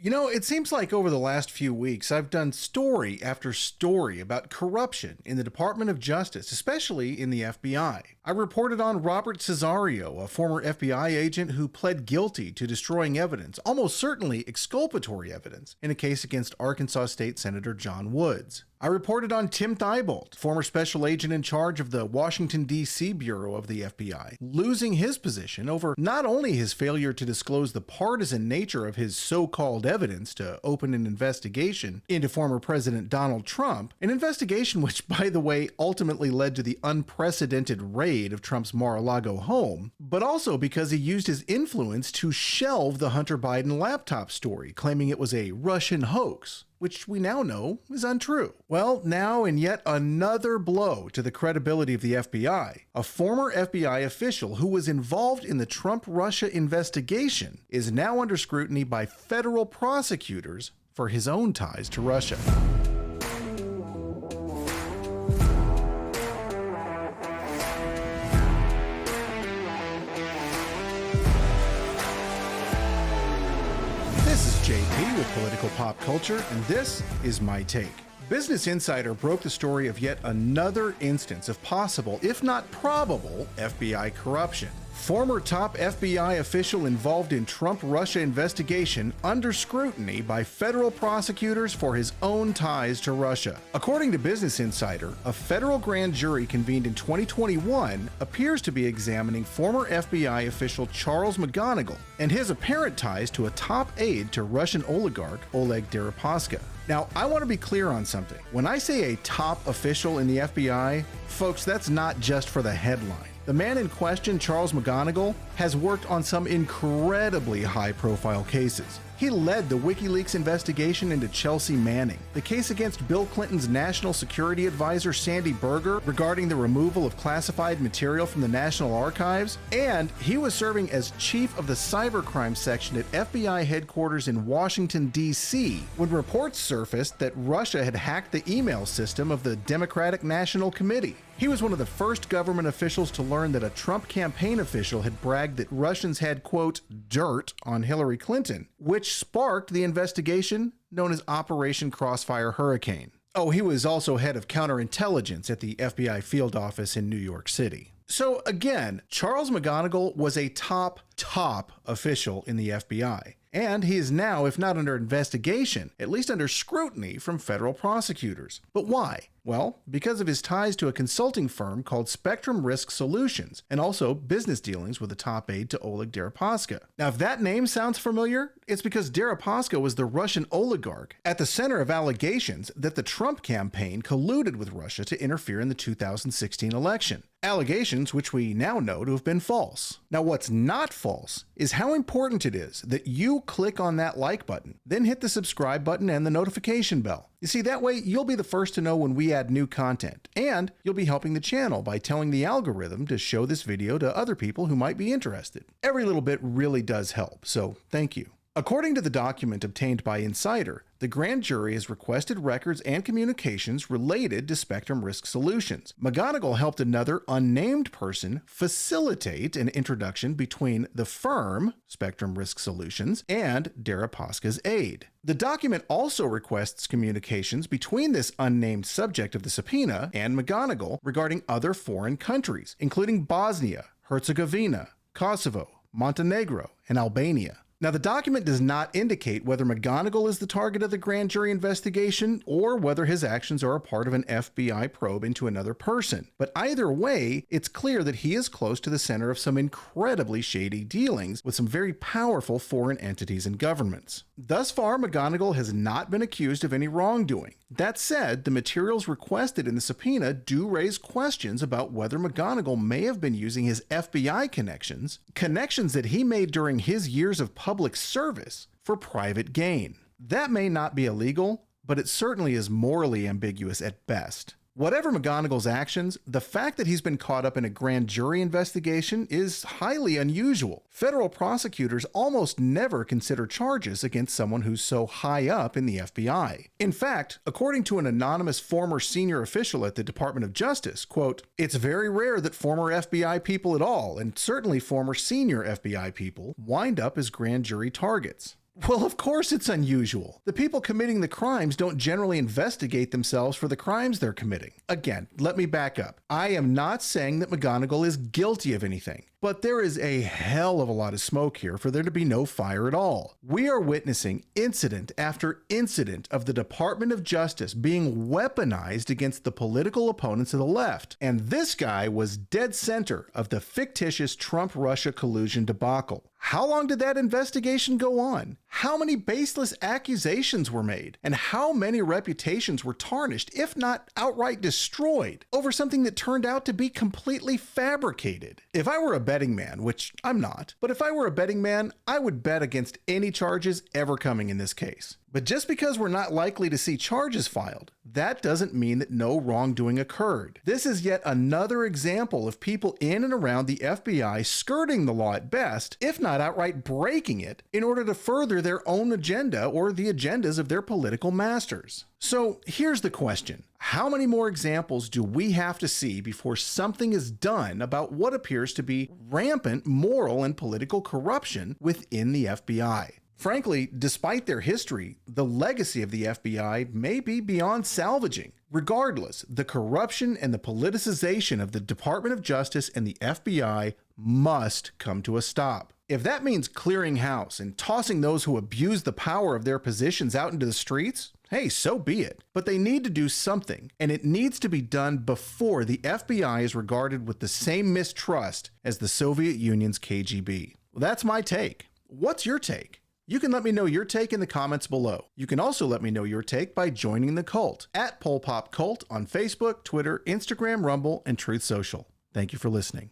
You know, it seems like over the last few weeks, I've done story after story about corruption in the Department of Justice, especially in the FBI. I reported on Robert Cesario, a former FBI agent who pled guilty to destroying evidence, almost certainly exculpatory evidence, in a case against Arkansas State Senator John Woods. I reported on Tim Thibault, former special agent in charge of the Washington, D.C. Bureau of the FBI, losing his position over not only his failure to disclose the partisan nature of his so-called evidence to open an investigation into former President Donald Trump, an investigation which, by the way, ultimately led to the unprecedented raid of Trump's Mar-a-Lago home, but also because he used his influence to shelve the Hunter Biden laptop story, claiming it was a Russian hoax, which we now know is untrue. Well, now in yet another blow to the credibility of the FBI, a former FBI official who was involved in the Trump-Russia investigation is now under scrutiny by federal prosecutors for his own ties to Russia. JP with Political Pop Culture, and this is My Take. Business Insider broke the story of yet another instance of possible, if not probable, FBI corruption. Former top FBI official involved in Trump-Russia investigation under scrutiny by federal prosecutors for his own ties to Russia. According to Business Insider, a federal grand jury convened in 2021 appears to be examining former FBI official Charles McGonigal and his apparent ties to a top aide to Russian oligarch Oleg Deripaska. Now, I want to be clear on something. When I say a top official in the FBI, folks, that's not just for the headline. The man in question, Charles McGonigal, has worked on some incredibly high-profile cases. He led the WikiLeaks investigation into Chelsea Manning, the case against Bill Clinton's National Security Advisor Sandy Berger regarding the removal of classified material from the National Archives, and he was serving as chief of the cybercrime section at FBI headquarters in Washington, D.C., when reports surfaced that Russia had hacked the email system of the Democratic National Committee. He was one of the first government officials to learn that a Trump campaign official had bragged that Russians had, quote, dirt on Hillary Clinton, which sparked the investigation known as Operation Crossfire Hurricane. Oh, he was also head of counterintelligence at the FBI field office in New York City. So again, Charles McGonigal was a top official in the FBI. And he is now, if not under investigation, at least under scrutiny from federal prosecutors. But why? Well, because of his ties to a consulting firm called Spectrum Risk Solutions, and also business dealings with a top aide to Oleg Deripaska. Now, if that name sounds familiar, it's because Deripaska was the Russian oligarch at the center of allegations that the Trump campaign colluded with Russia to interfere in the 2016 election. Allegations which we now know to have been false. Now, what's not false is how important it is that you click on that like button, then hit the subscribe button and the notification bell. You see, that way you'll be the first to know when we add new content, and you'll be helping the channel by telling the algorithm to show this video to other people who might be interested. Every little bit really does help, so thank you. According to the document obtained by Insider, the grand jury has requested records and communications related to Spectrum Risk Solutions. McGonigal helped another unnamed person facilitate an introduction between the firm, Spectrum Risk Solutions, and Deripaska's aide. The document also requests communications between this unnamed subject of the subpoena and McGonigal regarding other foreign countries, including Bosnia, Herzegovina, Kosovo, Montenegro, and Albania. Now, the document does not indicate whether McGonigal is the target of the grand jury investigation or whether his actions are a part of an FBI probe into another person. But either way, it's clear that he is close to the center of some incredibly shady dealings with some very powerful foreign entities and governments. Thus far, McGonigal has not been accused of any wrongdoing. That said, the materials requested in the subpoena do raise questions about whether McGonigal may have been using his FBI connections that he made during his years of public service, for private gain. That may not be illegal, but it certainly is morally ambiguous at best. Whatever McGonigal's actions, the fact that he's been caught up in a grand jury investigation is highly unusual. Federal prosecutors almost never consider charges against someone who's so high up in the FBI. In fact, according to an anonymous former senior official at the Department of Justice, quote, "It's very rare that former FBI people at all, and certainly former senior FBI people, wind up as grand jury targets." Well, of course it's unusual. The people committing the crimes don't generally investigate themselves for the crimes they're committing. Again, let me back up. I am not saying that McGonigal is guilty of anything, but there is a hell of a lot of smoke here for there to be no fire at all. We are witnessing incident after incident of the Department of Justice being weaponized against the political opponents of the left. And this guy was dead center of the fictitious Trump-Russia collusion debacle. How long did that investigation go on? How many baseless accusations were made? And how many reputations were tarnished, if not outright destroyed, over something that turned out to be completely fabricated? If I were a betting man, which I'm not, but if I were a betting man, I would bet against any charges ever coming in this case. But just because we're not likely to see charges filed, that doesn't mean that no wrongdoing occurred. This is yet another example of people in and around the FBI skirting the law at best, if not outright breaking it, in order to further their own agenda or the agendas of their political masters. So here's the question. How many more examples do we have to see before something is done about what appears to be rampant moral and political corruption within the FBI? Frankly, despite their history, the legacy of the FBI may be beyond salvaging. Regardless, the corruption and the politicization of the Department of Justice and the FBI must come to a stop. If that means clearing house and tossing those who abuse the power of their positions out into the streets, hey, so be it. But they need to do something, and it needs to be done before the FBI is regarded with the same mistrust as the Soviet Union's KGB. Well, that's my take. What's your take? You can let me know your take in the comments below. You can also let me know your take by joining the cult at PolPopCult on Facebook, Twitter, Instagram, Rumble, and Truth Social. Thank you for listening.